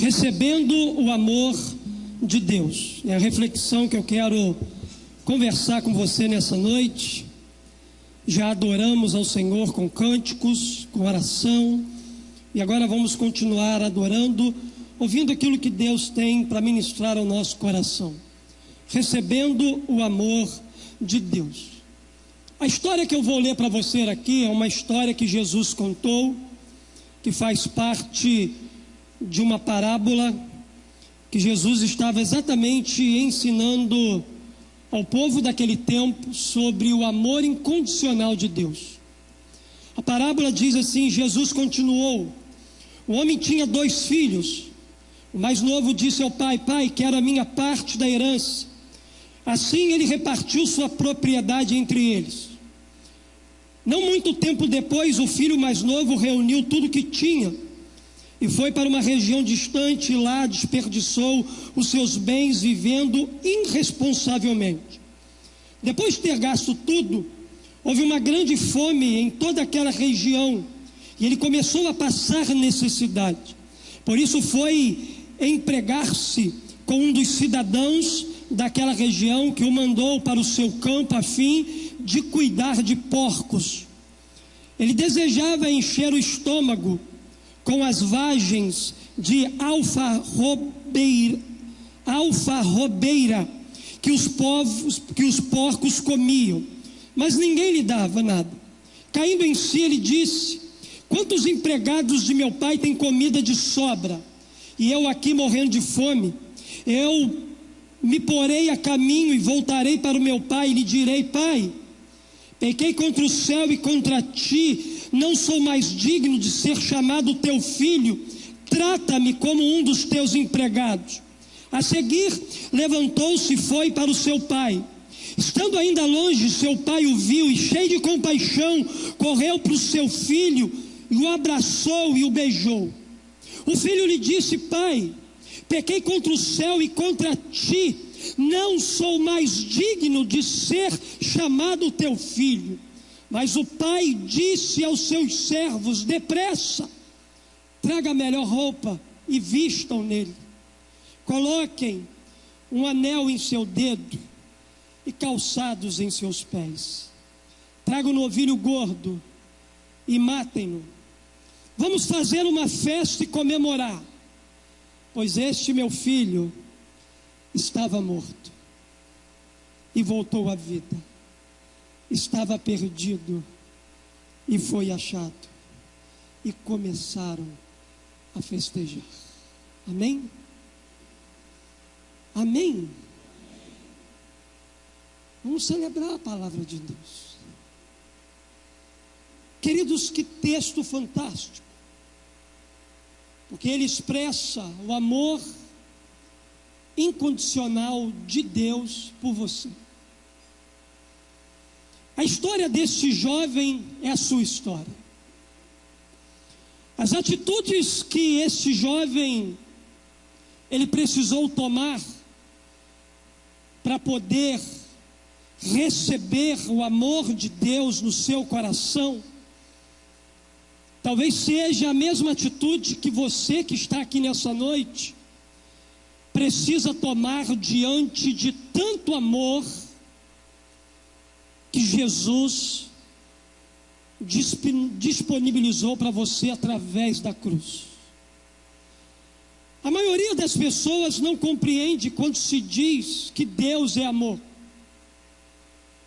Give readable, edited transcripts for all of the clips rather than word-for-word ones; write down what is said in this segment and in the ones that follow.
Recebendo o amor de Deus. É a reflexão que eu quero conversar com você nessa noite. Já adoramos ao Senhor com cânticos, com oração, e agora vamos continuar adorando, ouvindo aquilo que Deus tem para ministrar ao nosso coração. Recebendo o amor de Deus. A história que eu vou ler para você aqui é uma história que Jesus contou, que faz parte de uma parábola que Jesus estava exatamente ensinando ao povo daquele tempo sobre o amor incondicional de Deus. A parábola diz assim: Jesus continuou: o homem tinha 2 filhos. O mais novo disse ao pai: pai, quero a minha parte da herança. Assim ele repartiu sua propriedade entre eles. Não muito tempo depois, o filho mais novo reuniu tudo o que tinha e foi para uma região distante, e lá desperdiçou os seus bens vivendo irresponsavelmente. Depois de ter gasto tudo, houve uma grande fome em toda aquela região e ele começou a passar necessidade. Por isso foi empregar-se com um dos cidadãos daquela região, que o mandou para o seu campo a fim de cuidar de porcos. Ele desejava encher o estômago com as vagens de alfarrobeira que os porcos comiam, mas ninguém lhe dava nada. Caindo em si, ele disse: quantos empregados de meu pai têm comida de sobra, e eu aqui morrendo de fome? Eu me porei a caminho e voltarei para o meu pai e lhe direi: pai, pequei contra o céu e contra ti, não sou mais digno de ser chamado teu filho, trata-me como um dos teus empregados. A seguir, levantou-se e foi para o seu pai. Estando ainda longe, seu pai o viu e, cheio de compaixão, correu para o seu filho e o abraçou e o beijou. O filho lhe disse: pai, pequei contra o céu e contra ti, não sou mais digno de ser chamado teu filho. Mas o pai disse aos seus servos: depressa, traga a melhor roupa e vistam nele. Coloquem um anel em seu dedo e calçados em seus pés. Tragam um novilho gordo e matem-no. Vamos fazer uma festa e comemorar, pois este meu filho estava morto e voltou à vida, estava perdido e foi achado. E começaram a festejar. Amém? Amém? Vamos celebrar a palavra de Deus. Queridos, que texto fantástico, porque ele expressa o amor incondicional de Deus por você. A história desse jovem é a sua história. As atitudes que esse jovem ele precisou tomar para poder receber o amor de Deus no seu coração, talvez seja a mesma atitude que você que está aqui nessa noite precisa tomar diante de tanto amor que Jesus disponibilizou para você através da cruz. A maioria das pessoas não compreende quando se diz que Deus é amor.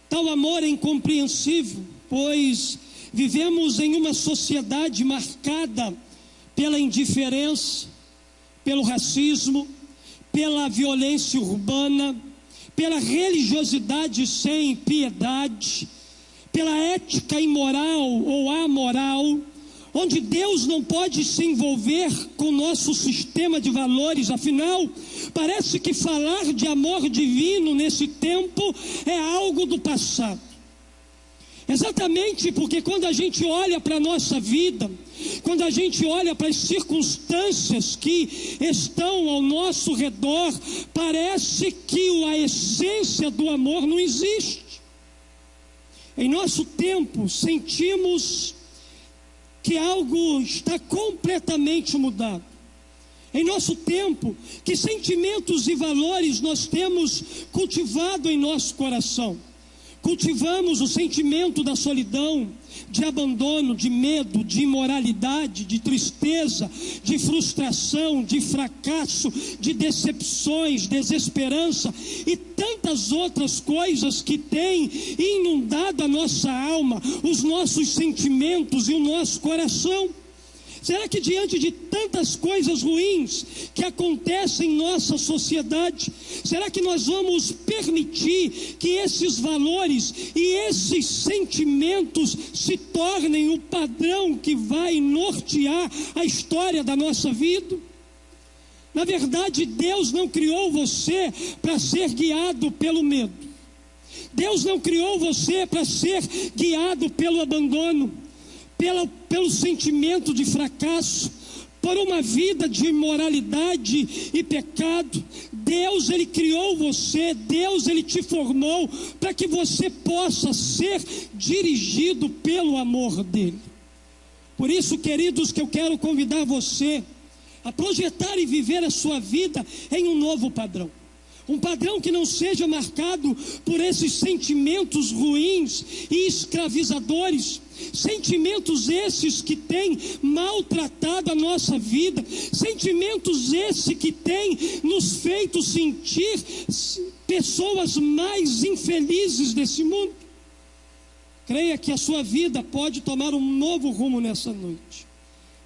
Tal amor é incompreensível, pois vivemos em uma sociedade marcada pela indiferença, pelo racismo, pela violência urbana, pela religiosidade sem piedade, pela ética imoral ou amoral, onde Deus não pode se envolver com o nosso sistema de valores. Afinal, parece que falar de amor divino nesse tempo é algo do passado. Exatamente porque quando a gente olha para a nossa vida, quando a gente olha para as circunstâncias que estão ao nosso redor, parece que a essência do amor não existe. Em nosso tempo, sentimos que algo está completamente mudado. Em nosso tempo, que sentimentos e valores nós temos cultivado em nosso coração? Cultivamos o sentimento da solidão, de abandono, de medo, de imoralidade, de tristeza, de frustração, de fracasso, de decepções, desesperança e tantas outras coisas que têm inundado a nossa alma, os nossos sentimentos e o nosso coração. Será que diante de tantas coisas ruins que acontecem em nossa sociedade, será que nós vamos permitir que esses valores e esses sentimentos se tornem o padrão que vai nortear a história da nossa vida? Na verdade, Deus não criou você para ser guiado pelo medo. Deus não criou você para ser guiado pelo abandono, pelo sentimento de fracasso, por uma vida de imoralidade e pecado. Deus, Ele criou você, Deus, Ele te formou para que você possa ser dirigido pelo amor dEle. Por isso, queridos, que eu quero convidar você a projetar e viver a sua vida em um novo padrão. Um padrão que não seja marcado por esses sentimentos ruins e escravizadores, sentimentos esses que têm maltratado a nossa vida, sentimentos esses que têm nos feito sentir pessoas mais infelizes desse mundo. Creia que a sua vida pode tomar um novo rumo nessa noite,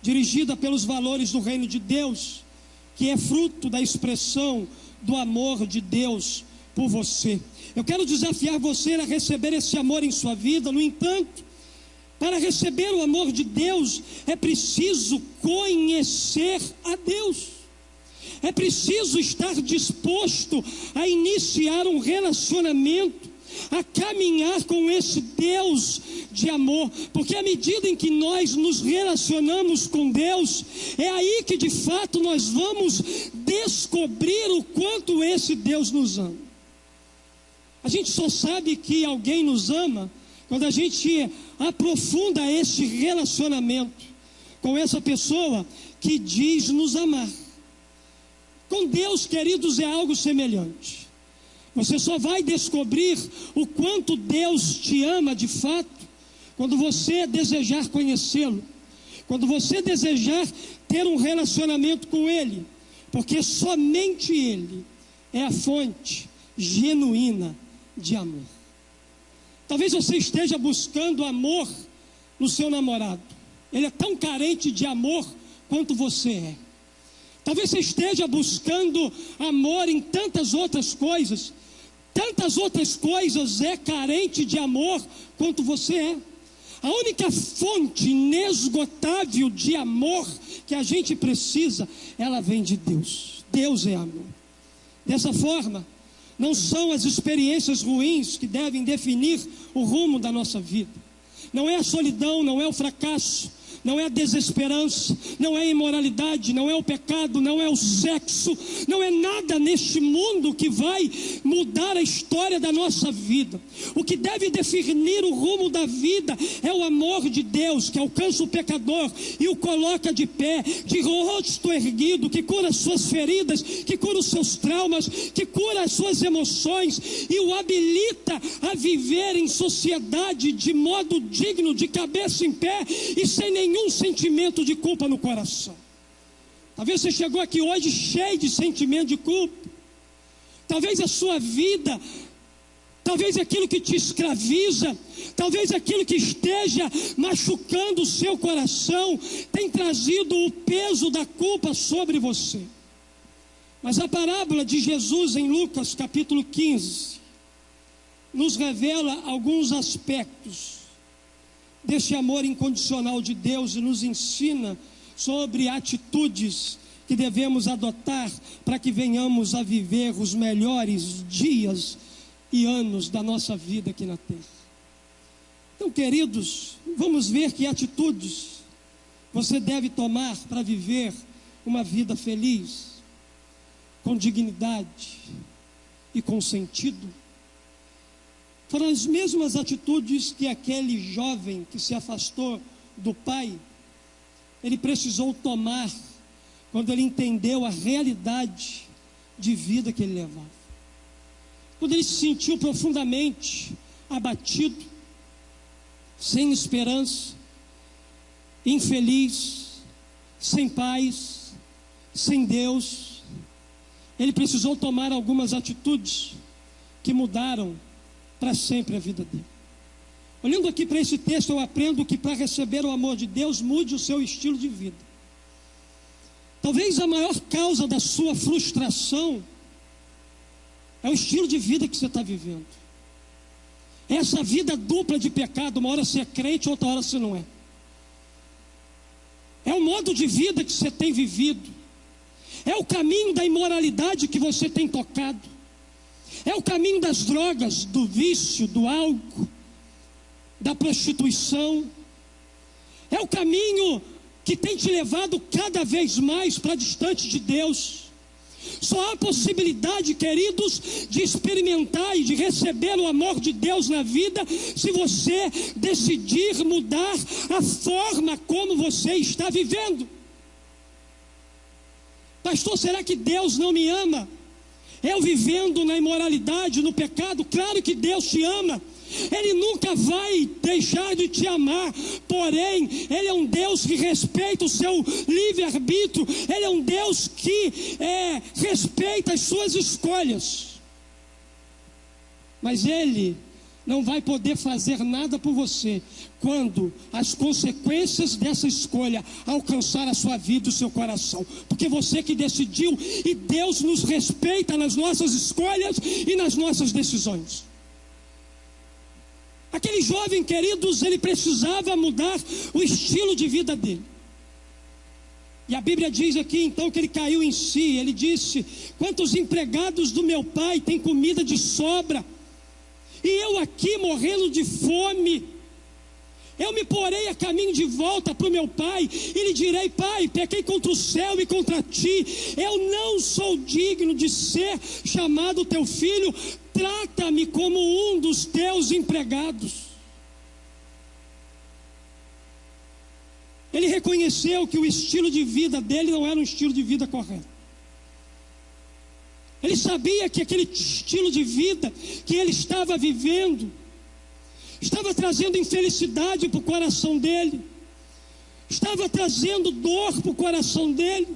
dirigida pelos valores do reino de Deus, que é fruto da expressão do amor de Deus por você. Eu quero desafiar você a receber esse amor em sua vida. No entanto, para receber o amor de Deus, é preciso conhecer a Deus. É preciso estar disposto a iniciar um relacionamento, a caminhar com esse Deus de amor, porque à medida em que nós nos relacionamos com Deus, é aí que de fato nós vamos descobrir o quanto esse Deus nos ama. A gente só sabe que alguém nos ama quando a gente aprofunda esse relacionamento com essa pessoa que diz nos amar. Com Deus, queridos, é algo semelhante. Você só vai descobrir o quanto Deus te ama de fato quando você desejar conhecê-lo, quando você desejar ter um relacionamento com Ele, porque somente Ele é a fonte genuína de amor. Talvez você esteja buscando amor no seu namorado. Ele é tão carente de amor quanto você é. Talvez você esteja buscando amor em tantas outras coisas. Tantas outras coisas é carente de amor quanto você é. A única fonte inesgotável de amor que a gente precisa, ela vem de Deus. Deus é amor. Dessa forma, não são as experiências ruins que devem definir o rumo da nossa vida. Não é a solidão, não é o fracasso, não é a desesperança, não é a imoralidade, não é o pecado, não é o sexo, não é nada neste mundo que vai mudar a história da nossa vida. O que deve definir o rumo da vida é o amor de Deus, que alcança o pecador e o coloca de pé, de rosto erguido, que cura as suas feridas, que cura os seus traumas, que cura as suas emoções e o habilita a viver em sociedade de modo digno, de cabeça em pé e sem nenhum sentimento de culpa no coração. Talvez você chegou aqui hoje cheio de sentimento de culpa. Talvez a sua vida, talvez aquilo que te escraviza, talvez aquilo que esteja machucando o seu coração, tem trazido o peso da culpa sobre você. Mas a parábola de Jesus em Lucas capítulo 15 nos revela alguns aspectos desse amor incondicional de Deus e nos ensina sobre atitudes que devemos adotar para que venhamos a viver os melhores dias e anos da nossa vida aqui na terra. Então, queridos, vamos ver que atitudes você deve tomar para viver uma vida feliz, com dignidade e com sentido. Foram as mesmas atitudes que aquele jovem que se afastou do pai, ele precisou tomar quando ele entendeu a realidade de vida que ele levava. Quando ele se sentiu profundamente abatido, sem esperança, infeliz, sem paz, sem Deus, ele precisou tomar algumas atitudes que mudaram para sempre a vida dele. Olhando aqui para esse texto, eu aprendo que para receber o amor de Deus, mude o seu estilo de vida. Talvez a maior causa da sua frustração é o estilo de vida que você está vivendo. Essa vida dupla de pecado, uma hora você é crente, outra hora você não é. É o modo de vida que você tem vivido. É o caminho da imoralidade que você tem tocado. É o caminho das drogas, do vício, do álcool, da prostituição. É o caminho que tem te levado cada vez mais para distante de Deus. Só há possibilidade, queridos, de experimentar e de receber o amor de Deus na vida se você decidir mudar a forma como você está vivendo. Pastor, será que Deus não me ama? Eu vivendo na imoralidade, no pecado? Claro que Deus te ama. Ele nunca vai deixar de te amar, porém, Ele é um Deus que respeita o seu livre-arbítrio, Ele é um Deus que respeita as suas escolhas, mas Ele não vai poder fazer nada por você, quando as consequências dessa escolha alcançar a sua vida e o seu coração, porque você que decidiu, e Deus nos respeita nas nossas escolhas e nas nossas decisões. Aquele jovem, queridos, ele precisava mudar o estilo de vida dele. E a Bíblia diz aqui então que ele caiu em si. Ele disse: quantos empregados do meu pai têm comida de sobra, e eu aqui morrendo de fome? Eu me porei a caminho de volta para o meu pai e lhe direi: pai, pequei contra o céu e contra ti, eu não sou digno de ser chamado teu filho, trata-me como um dos teus empregados. Ele reconheceu que o estilo de vida dele não era um estilo de vida correto. Ele sabia que aquele estilo de vida que ele estava vivendo estava trazendo infelicidade para o coração dele, estava trazendo dor para o coração dele.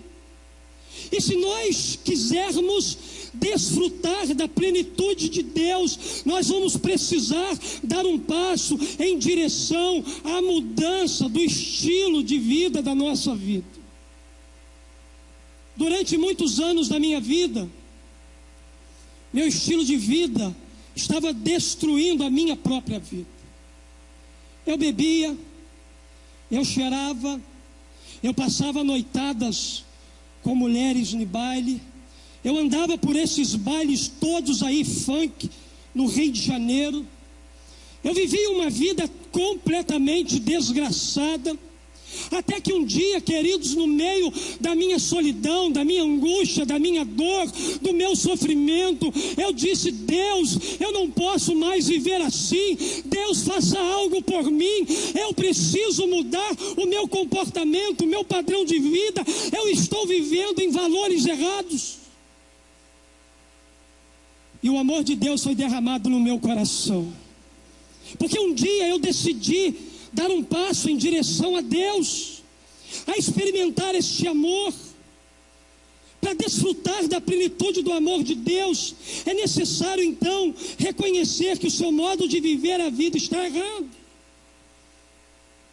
E se nós quisermos desfrutar da plenitude de Deus, nós vamos precisar dar um passo em direção à mudança do estilo de vida da nossa vida. Durante muitos anos da minha vida, meu estilo de vida estava destruindo a minha própria vida. Eu bebia, eu cheirava, eu passava noitadas com mulheres no baile, eu andava por esses bailes todos aí, funk, no Rio de Janeiro. Eu vivia uma vida completamente desgraçada, até que um dia, queridos, no meio da minha solidão, da minha angústia, da minha dor, do meu sofrimento, eu disse: Deus, eu não posso mais viver assim. Deus, faça algo por mim. Eu preciso mudar o meu comportamento, o meu padrão de vida. Eu estou vivendo em valores errados. E o amor de Deus foi derramado no meu coração, porque um dia eu decidi dar um passo em direção a Deus, a experimentar este amor. Para desfrutar da plenitude do amor de Deus, é necessário então reconhecer que o seu modo de viver a vida está errado.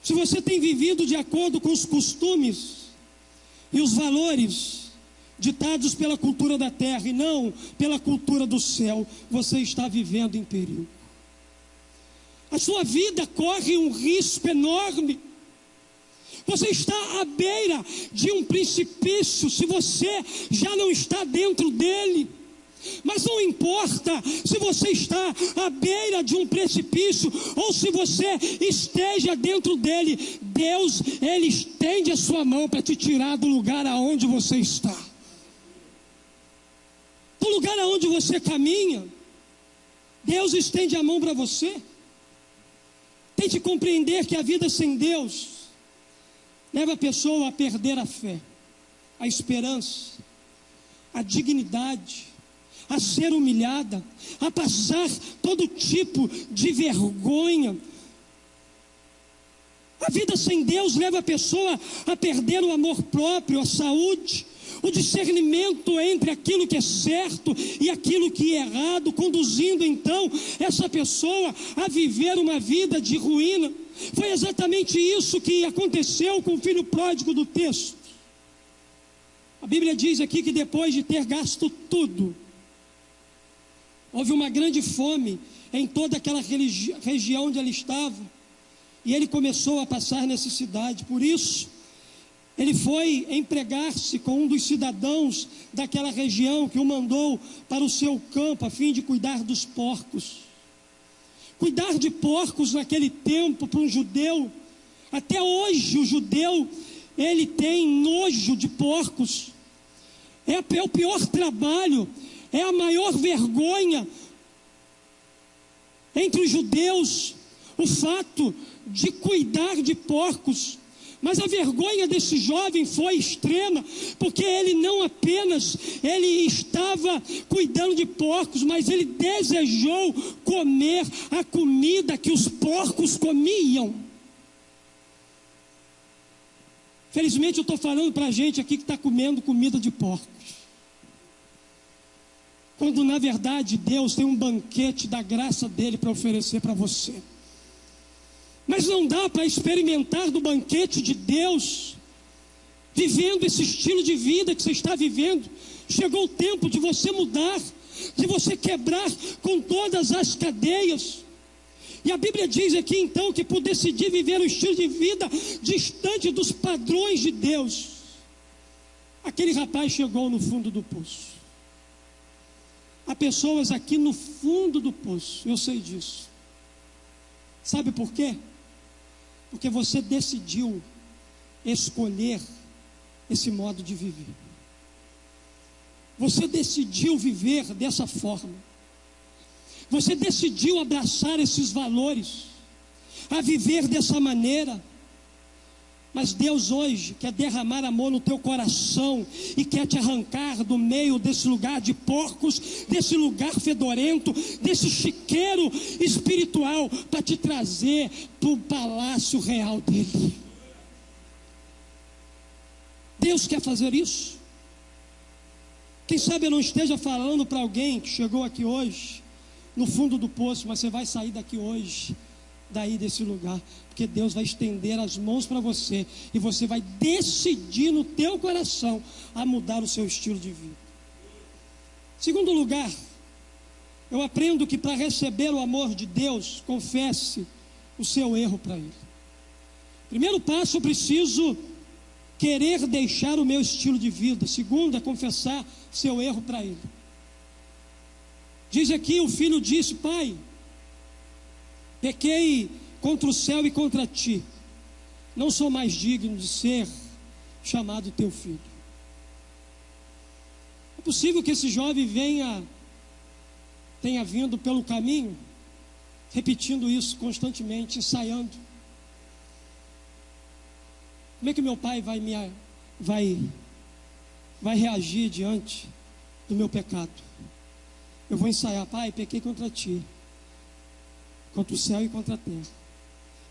Se você tem vivido de acordo com os costumes e os valores ditados pela cultura da terra e não pela cultura do céu, você está vivendo em perigo. A sua vida corre um risco enorme. Você está à beira de um precipício se você já não está dentro dele. Mas não importa se você está à beira de um precipício ou se você esteja dentro dele, Deus, Ele estende a sua mão para te tirar do lugar aonde você está. Do lugar aonde você caminha, Deus estende a mão para você. Tente compreender que a vida sem Deus leva a pessoa a perder a fé. a esperança, a dignidade, a ser humilhada, a passar todo tipo de vergonha. A vida sem Deus leva a pessoa a perder o amor próprio, a saúde, o discernimento entre aquilo que é certo e aquilo que é errado, conduzindo então essa pessoa a viver uma vida de ruína. Foi exatamente isso que aconteceu com o filho pródigo do texto. A Bíblia diz aqui que depois de ter gasto tudo, houve uma grande fome em toda aquela região onde ele estava, e ele começou a passar necessidade. Por isso, ele foi empregar-se com um dos cidadãos daquela região, que o mandou para o seu campo a fim de cuidar dos porcos. Cuidar de porcos naquele tempo, para um judeu, até hoje o judeu, ele tem nojo de porcos. É o pior trabalho, é a maior vergonha entre os judeus, o fato de cuidar de porcos. Mas a vergonha desse jovem foi extrema, porque ele não apenas estava cuidando de porcos, mas ele desejou comer a comida que os porcos comiam. Felizmente eu estou falando para a gente aqui que está comendo comida de porcos, quando na verdade Deus tem um banquete da graça dele para oferecer para você. Mas não dá para experimentar do banquete de Deus vivendo esse estilo de vida que você está vivendo. Chegou o tempo de você mudar, de você quebrar com todas as cadeias. E a Bíblia diz aqui então que por decidir viver um estilo de vida distante dos padrões de Deus, aquele rapaz chegou no fundo do poço. Há pessoas aqui no fundo do poço, eu sei disso. Sabe por quê? Porque você decidiu escolher esse modo de viver. Você decidiu viver dessa forma. Você decidiu abraçar esses valores, a viver dessa maneira. Mas Deus hoje quer derramar amor no teu coração e quer te arrancar do meio desse lugar de porcos, desse lugar fedorento, desse chiqueiro espiritual, para te trazer para o palácio real dele. Deus quer fazer isso. Quem sabe eu não esteja falando para alguém que chegou aqui hoje no fundo do poço, mas você vai sair daqui hoje, daí desse lugar, porque Deus vai estender as mãos para você, e você vai decidir no teu coração a mudar o seu estilo de vida. Segundo lugar, eu aprendo que para receber o amor de Deus, confesse o seu erro para Ele. Primeiro passo, eu preciso querer deixar o meu estilo de vida. Segundo, é confessar seu erro para Ele. Diz aqui, o filho disse: pai, pequei contra o céu e contra ti, não sou mais digno de ser chamado teu filho. É possível que esse jovem tenha vindo pelo caminho, repetindo isso constantemente, ensaiando. Como é que meu pai vai reagir diante do meu pecado? Eu vou ensaiar: pai, pequei contra ti, contra o céu e contra a terra,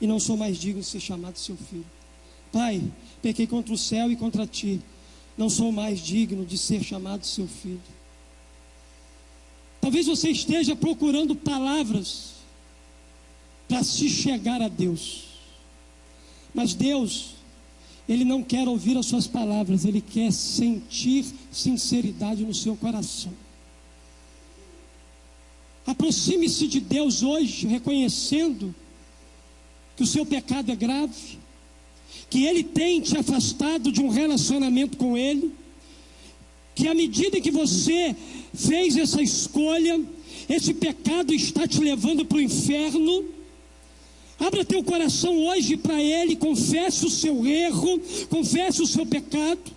e não sou mais digno de ser chamado seu filho. Pai, pequei contra o céu e contra ti, não sou mais digno de ser chamado seu filho. Talvez você esteja procurando palavras para se chegar a Deus, mas Deus, Ele não quer ouvir as suas palavras, Ele quer sentir sinceridade no seu coração. Aproxime-se de Deus hoje, reconhecendo que o seu pecado é grave, que Ele tem te afastado de um relacionamento com Ele, que à medida que você fez essa escolha, esse pecado está te levando para o inferno. Abra teu coração hoje para Ele, confesse o seu erro, confesse o seu pecado.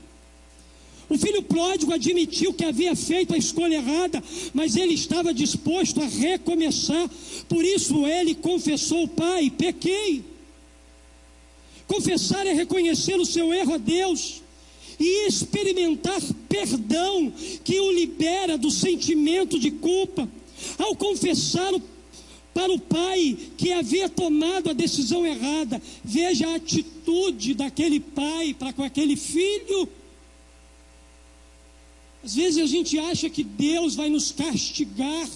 O filho pródigo admitiu que havia feito a escolha errada, mas ele estava disposto a recomeçar. Por isso ele confessou: pai, pequei. Confessar é reconhecer o seu erro a Deus e experimentar perdão que o libera do sentimento de culpa, ao confessar para o pai que havia tomado a decisão errada. Veja a atitude daquele pai para com aquele filho. Às vezes a gente acha que Deus vai nos castigar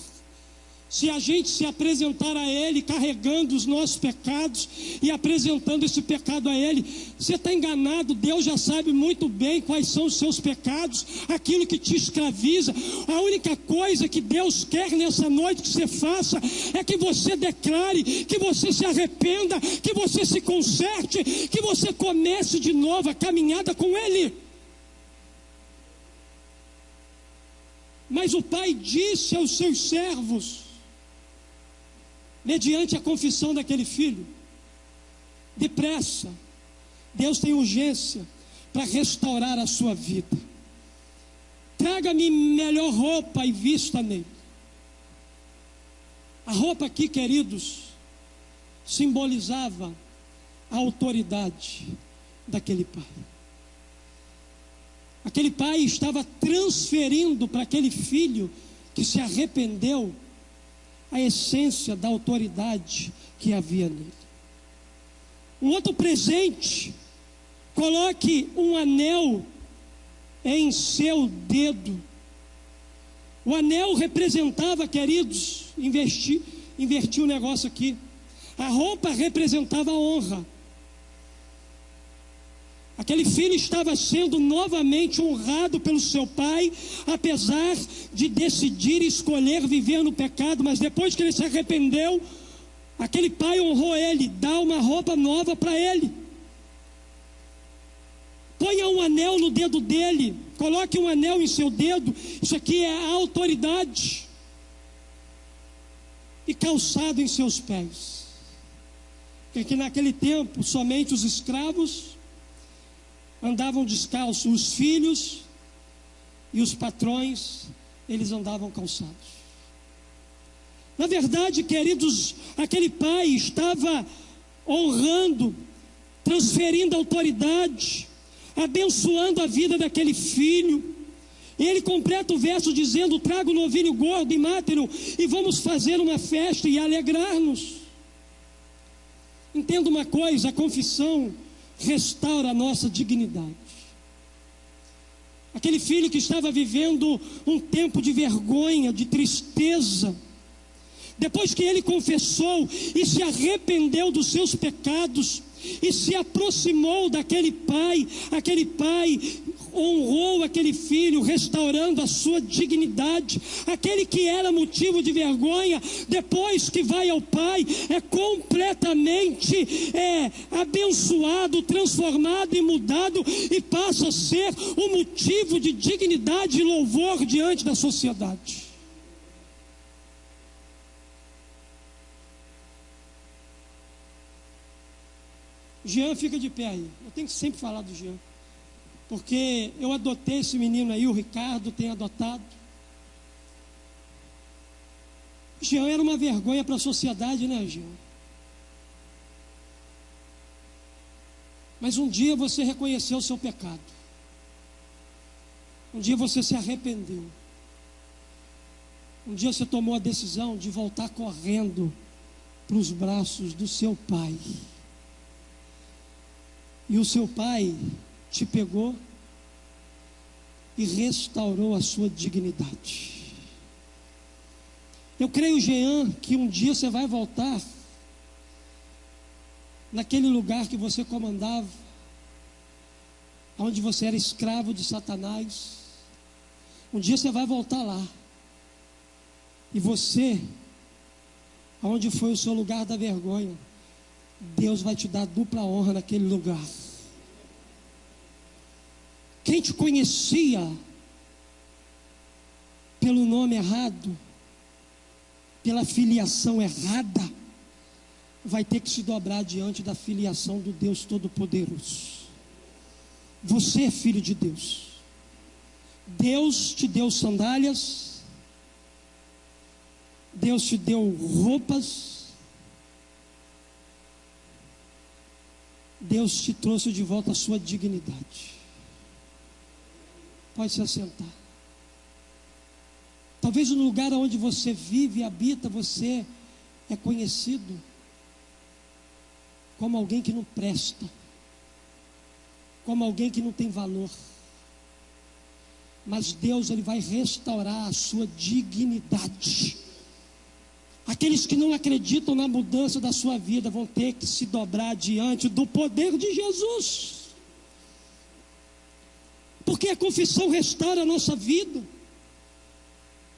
se a gente se apresentar a Ele carregando os nossos pecados e apresentando esse pecado a Ele. Você está enganado. Deus já sabe muito bem quais são os seus pecados, aquilo que te escraviza. A única coisa que Deus quer nessa noite que você faça é que você declare, que você se arrependa, que você se conserte, que você comece de novo a caminhada com Ele. Mas o pai disse aos seus servos, mediante a confissão daquele filho: depressa, Deus tem urgência para restaurar a sua vida. Traga-me melhor roupa e vista nele. A roupa aqui, queridos, simbolizava a autoridade daquele pai. Aquele pai estava transferindo para aquele filho que se arrependeu a essência da autoridade que havia nele. Um outro presente: coloque um anel em seu dedo. O anel representava, queridos, inverti o negócio aqui. A roupa representava a honra. Aquele filho estava sendo novamente honrado pelo seu pai, apesar de decidir escolher viver no pecado. Mas depois que ele se arrependeu, aquele pai honrou ele, dá uma roupa nova para ele. Ponha um anel no dedo dele, coloque um anel em seu dedo. Isso aqui é a autoridade. E calçado em seus pés, porque naquele tempo somente os escravos andavam descalços, os filhos e os patrões, eles andavam calçados. Na verdade, queridos, aquele pai estava honrando, transferindo autoridade, abençoando a vida daquele filho. E ele completa o verso dizendo: traga o novilho gordo e mate-o, e vamos fazer uma festa e alegrar-nos. Entenda uma coisa: a confissão restaura a nossa dignidade. Aquele filho que estava vivendo um tempo de vergonha, de tristeza, depois que ele confessou e se arrependeu dos seus pecados e se aproximou daquele pai honrou aquele filho, restaurando a sua dignidade. Aquele que era motivo de vergonha, depois que vai ao pai, é completamente abençoado, transformado e mudado, e passa a ser um motivo de dignidade e louvor diante da sociedade. Jean, fica de pé aí. Eu tenho que sempre falar do Jean, porque eu adotei esse menino aí, o Ricardo tem adotado. Jean era uma vergonha para a sociedade, né, Jean? Mas um dia você reconheceu o seu pecado. Um dia você se arrependeu. Um dia você tomou a decisão de voltar correndo para os braços do seu pai. E o seu pai te pegou e restaurou a sua dignidade. Eu creio, Jean, que um dia você vai voltar naquele lugar que você comandava, onde você era escravo de Satanás. Um dia você vai voltar lá. E você, onde foi o seu lugar da vergonha, Deus vai te dar dupla honra naquele lugar. Quem te conhecia pelo nome errado, pela filiação errada, vai ter que se dobrar diante da filiação do Deus Todo-Poderoso. Você é filho de Deus. Deus te deu sandálias, Deus te deu roupas, Deus te trouxe de volta a sua dignidade. Pode se assentar. Talvez no lugar onde você vive e habita, você é conhecido como alguém que não presta, como alguém que não tem valor. Mas Deus, Ele vai restaurar a sua dignidade. Aqueles que não acreditam na mudança da sua vida vão ter que se dobrar diante do poder de Jesus. Porque a confissão restaura a nossa vida.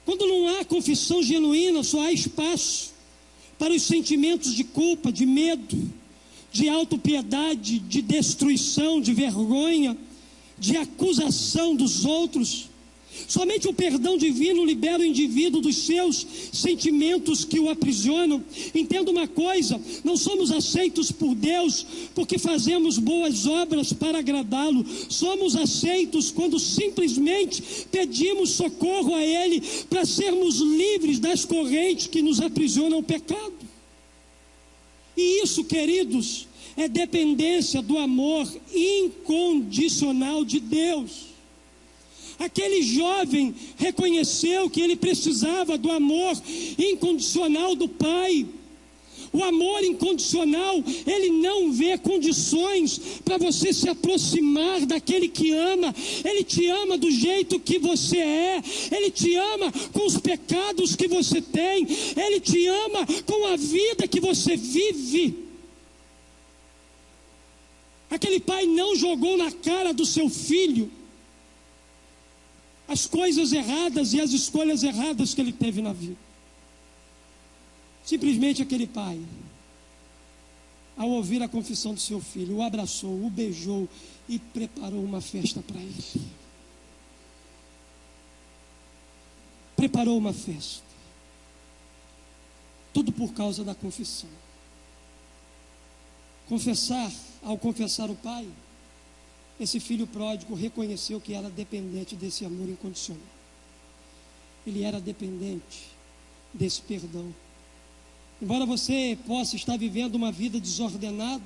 Quando não há confissão genuína, só há espaço para os sentimentos de culpa, de medo, de autopiedade, de destruição, de vergonha, de acusação dos outros. Somente o perdão divino libera o indivíduo dos seus sentimentos que o aprisionam. Entenda uma coisa: não somos aceitos por Deus porque fazemos boas obras para agradá-lo. Somos aceitos quando simplesmente pedimos socorro a Ele para sermos livres das correntes que nos aprisionam ao pecado. E isso, queridos, é dependência do amor incondicional de Deus. Aquele jovem reconheceu que ele precisava do amor incondicional do Pai. O amor incondicional, ele não vê condições para você se aproximar daquele que ama. Ele te ama do jeito que você é. Ele te ama com os pecados que você tem. Ele te ama com a vida que você vive. Aquele pai não jogou na cara do seu filho as coisas erradas e as escolhas erradas que ele teve na vida. Simplesmente aquele pai, ao ouvir a confissão do seu filho, o abraçou, o beijou e preparou uma festa para ele. Preparou uma festa. Tudo por causa da confissão. Ao confessar o pai, esse filho pródigo reconheceu que era dependente desse amor incondicional. Ele era dependente desse perdão. Embora você possa estar vivendo uma vida desordenada,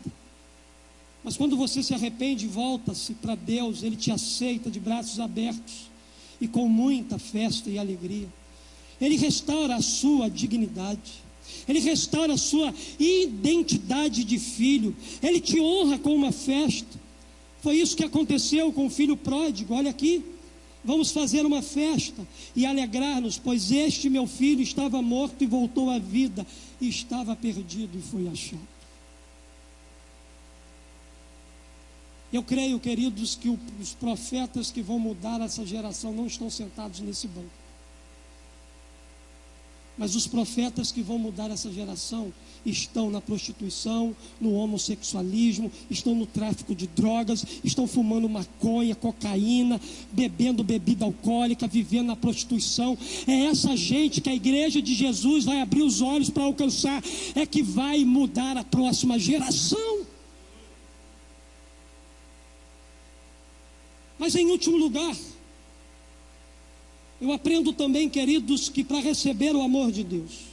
mas quando você se arrepende e volta-se para Deus, Ele te aceita de braços abertos e com muita festa e alegria. Ele restaura a sua dignidade. Ele restaura a sua identidade de filho. Ele te honra com uma festa. Foi isso que aconteceu com o filho pródigo. Olha aqui, vamos fazer uma festa e alegrar-nos, pois este meu filho estava morto e voltou à vida, e estava perdido e foi achado. Eu creio, queridos, que os profetas que vão mudar essa geração não estão sentados nesse banco. Mas os profetas que vão mudar essa geração estão na prostituição, no homossexualismo, estão no tráfico de drogas, estão fumando maconha, cocaína, bebendo bebida alcoólica, vivendo na prostituição. É essa gente que a igreja de Jesus vai abrir os olhos para alcançar, é que vai mudar a próxima geração. Mas em último lugar, eu aprendo também, queridos, que para receber o amor de Deus,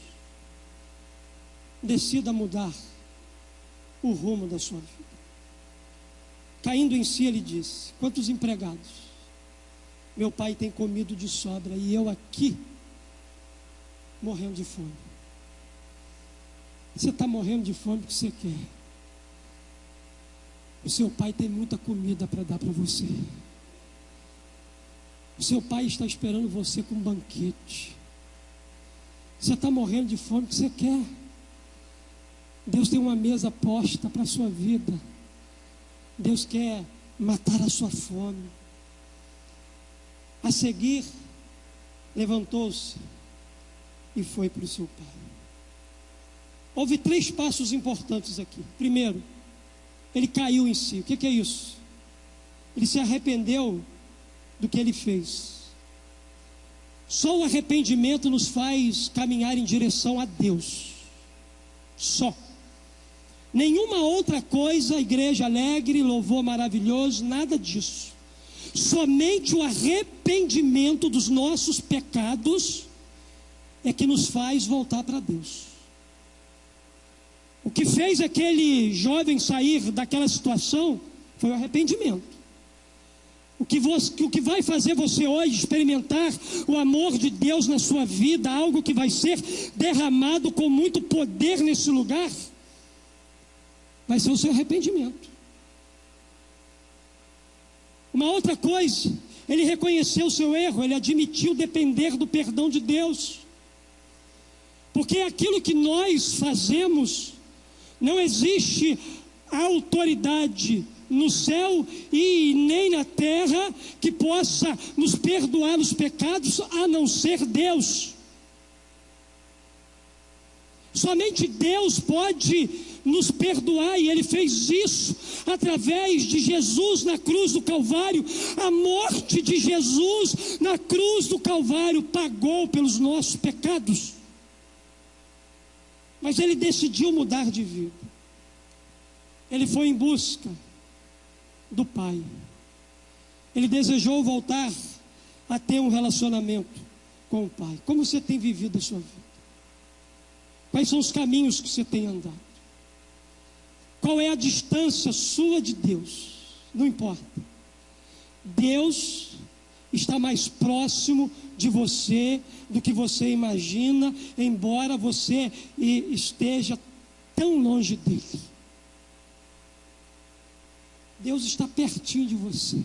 decida mudar o rumo da sua vida. Caindo em si, ele disse: quantos empregados meu pai tem comido de sobra e eu aqui morrendo de fome. Você está morrendo de fome porque você quer. O seu pai tem muita comida para dar para você. O seu pai está esperando você com um banquete. Você está morrendo de fome porque você quer. Deus tem uma mesa posta para a sua vida. Deus quer matar a sua fome. A seguir, levantou-se e foi para o seu pai. Houve 3 passos importantes aqui. Primeiro, ele caiu em si. O que é isso? Ele se arrependeu do que ele fez. Só o arrependimento nos faz caminhar em direção a Deus. Só. Nenhuma outra coisa, igreja alegre, louvor maravilhoso, nada disso. Somente o arrependimento dos nossos pecados é que nos faz voltar para Deus. O que fez aquele jovem sair daquela situação foi o arrependimento. O que vai fazer você hoje experimentar o amor de Deus na sua vida, algo que vai ser derramado com muito poder nesse lugar, vai ser o seu arrependimento. Uma outra coisa, ele reconheceu o seu erro, ele admitiu depender do perdão de Deus. Porque aquilo que nós fazemos, não existe autoridade no céu e nem na terra que possa nos perdoar os pecados, a não ser Deus. Somente Deus pode nos perdoar, e Ele fez isso através de Jesus na cruz do Calvário. A morte de Jesus na cruz do Calvário pagou pelos nossos pecados. Mas Ele decidiu mudar de vida. Ele foi em busca do Pai. Ele desejou voltar a ter um relacionamento com o Pai. Como você tem vivido a sua vida? Quais são os caminhos que você tem andado? Qual é a distância sua de Deus? Não importa. Deus está mais próximo de você do que você imagina, embora você esteja tão longe dele. Deus está pertinho de você.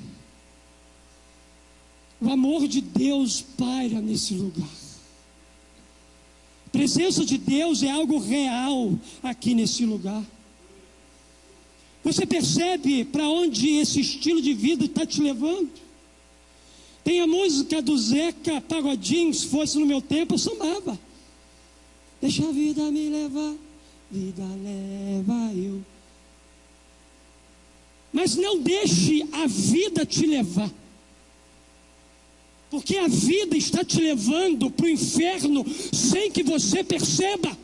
O amor de Deus paira nesse lugar. A presença de Deus é algo real aqui nesse lugar. Você percebe para onde esse estilo de vida está te levando? Tem a música do Zeca Pagodinho, se fosse no meu tempo eu sambava. Deixa a vida me levar, vida leva eu. Mas não deixe a vida te levar, porque a vida está te levando para o inferno sem que você perceba.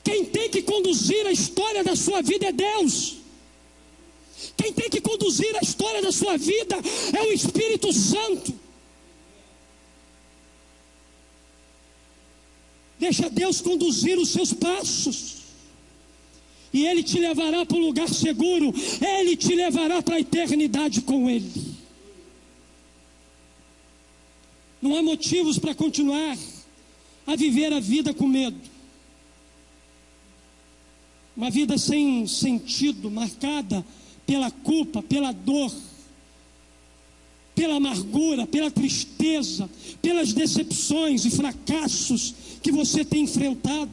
Quem tem que conduzir a história da sua vida é Deus. Quem tem que conduzir a história da sua vida é o Espírito Santo. Deixa Deus conduzir os seus passos, e Ele te levará para um lugar seguro. Ele te levará para a eternidade com Ele. Não há motivos para continuar a viver a vida com medo. Uma vida sem sentido, marcada pela culpa, pela dor, pela amargura, pela tristeza, pelas decepções e fracassos que você tem enfrentado.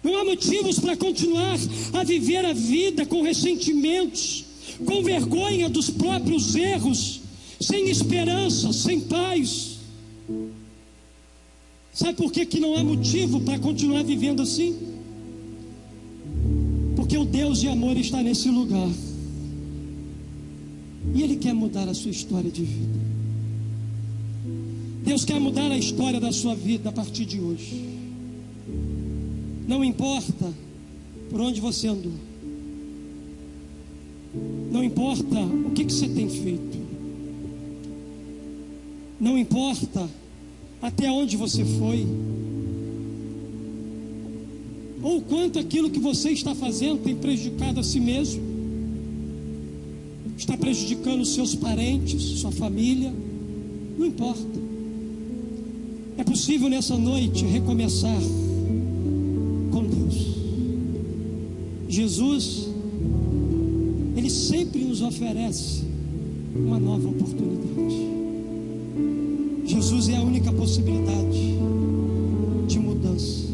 Não há motivos para continuar a viver a vida com ressentimentos, com vergonha dos próprios erros, sem esperança, sem paz. Sabe por que não há motivo para continuar vivendo assim? Porque o Deus de amor está nesse lugar, e Ele quer mudar a sua história de vida. Deus quer mudar a história da sua vida a partir de hoje. Não importa por onde você andou, não importa o que você tem feito, não importa até onde você foi, ou quanto aquilo que você está fazendo tem prejudicado a si mesmo, está prejudicando os seus parentes, sua família. Não importa. É possível nessa noite recomeçar com Deus. Jesus, Ele sempre nos oferece uma nova oportunidade. Jesus é a única possibilidade de mudança.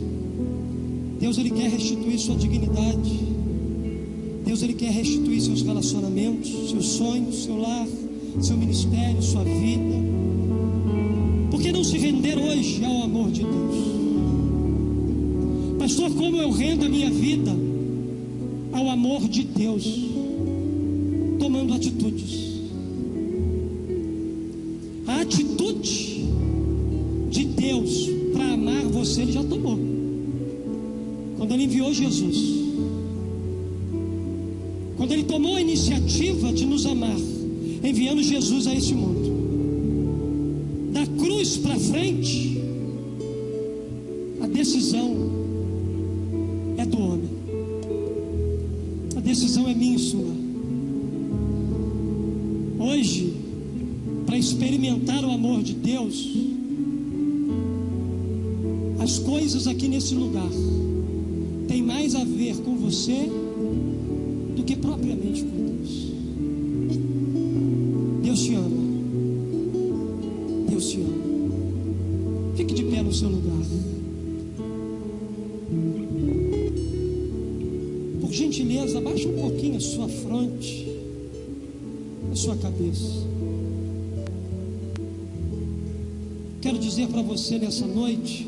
Deus, Ele quer restituir sua dignidade. Deus, Ele quer restituir seus relacionamentos, seus sonhos, seu lar, seu ministério, sua vida. Por que não se render hoje ao amor de Deus? Pastor, como eu rendo a minha vida ao amor de Deus? Tomando atitudes. A atitude de Deus para amar você, Ele já tomou. Quando Ele enviou Jesus, quando Ele tomou a iniciativa de nos amar, enviando Jesus a esse mundo. Da cruz para frente, a decisão é do homem. A decisão é minha e sua. Hoje, para experimentar o amor de Deus, as coisas aqui nesse lugar têm mais a ver com você do que propriamente com Deus. Deus te ama. Deus te ama. Fique de pé no seu lugar. Por gentileza, abaixa um pouquinho a sua fronte, a sua cabeça. Quero dizer para você nessa noite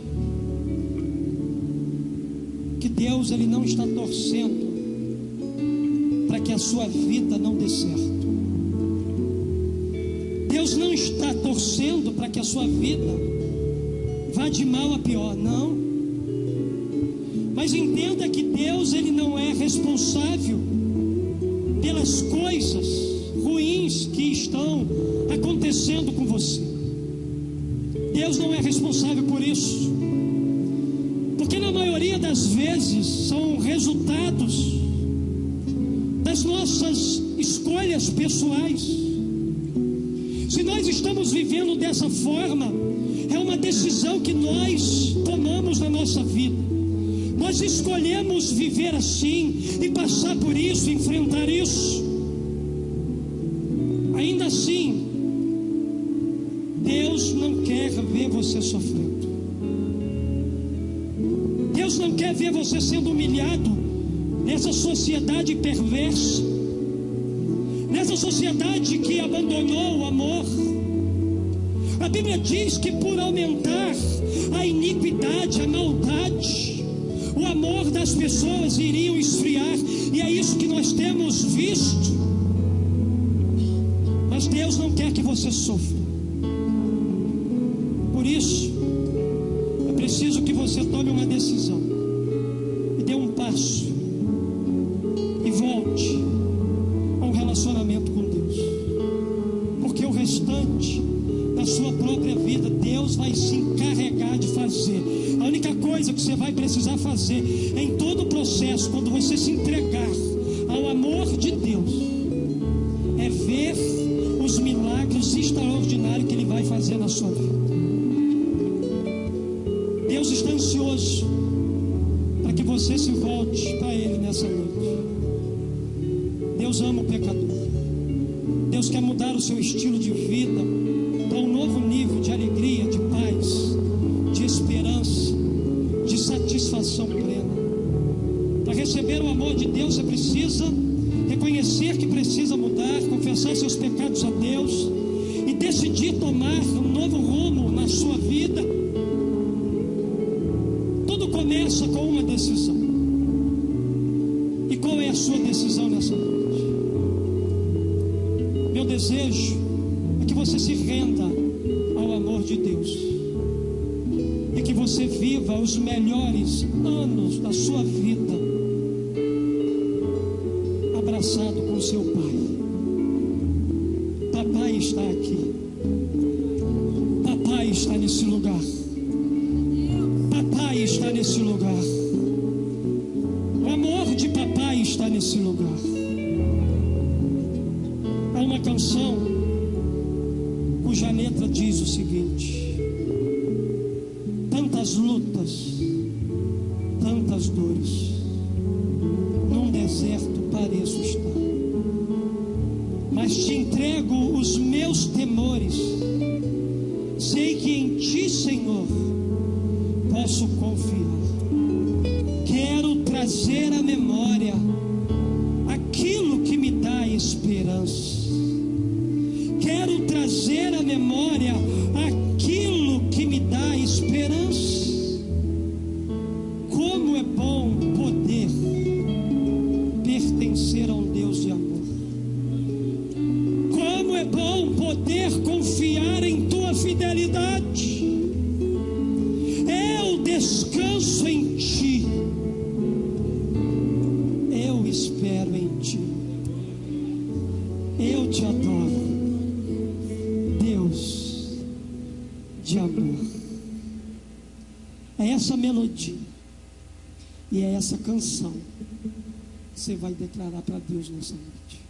que Deus, Ele não está torcendo para que a sua vida não dê certo. Deus não está torcendo para que a sua vida vá de mal a pior, não. Mas entenda que Deus, Ele não é responsável pelas coisas ruins que estão acontecendo com você. Deus não é responsável por isso, porque na maioria das vezes são resultados das nossas escolhas pessoais. Se nós estamos vivendo dessa forma, é uma decisão que nós tomamos na nossa vida. Nós escolhemos viver assim e passar por isso, enfrentar isso. Ainda assim, Deus não quer ver você sofrendo. Deus não quer ver você sendo humilhado nessa sociedade perversa, nessa sociedade que abandonou o amor. A Bíblia diz que por aumentar a iniquidade, a maldade, o amor das pessoas iriam esfriar, e é isso que nós temos visto. Mas Deus não quer que você sofra. Por isso, é preciso que você tome uma decisão e dê um passo e volte a um relacionamento com Deus, porque o restante da sua própria vida Deus vai se encarregar de fazer. A única coisa que você vai precisar fazer em todo o processo, quando você se entregar ao amor de Deus, é ver os milagres extraordinários que Ele vai fazer na sua vida. Deus está ansioso para que você se volte para Ele nessa noite. Deus ama o pecador. Deus quer mudar o seu estilo de vida para um novo nível de alegria, de paz, de esperança, de satisfação plena. Para receber o amor de Deus, você precisa reconhecer que precisa mudar, confessar seus pecados a Deus e decidir tomar um novo rumo na sua vida. Tudo começa com uma decisão. E qual é a sua decisão nessa noite? Meu desejo é que você se renda ao amor de Deus e que você viva os melhores anos da sua vida abraçado com seu Pai. Papai está aqui. Papai está nesse lugar. Papai está nesse lugar. O amor de papai está nesse lugar. Há uma canção cuja letra diz o seguinte: tantas lutas, tantas dores, num deserto pareço estar, mas te entrego os meus temores. Sei que em ti, Senhor, posso confiar. Quero trazer à memória aquilo que me dá esperança. Quero trazer à memória aquilo que me dá esperança. Como é bom poder pertencer a um Deus de amor. Como é bom poder confiar em tua fidelidade. Eu descanso em ti. Eu espero em ti. Eu te adoro. Deus de amor. É essa melodia e é essa canção que você vai declarar para Deus nessa noite.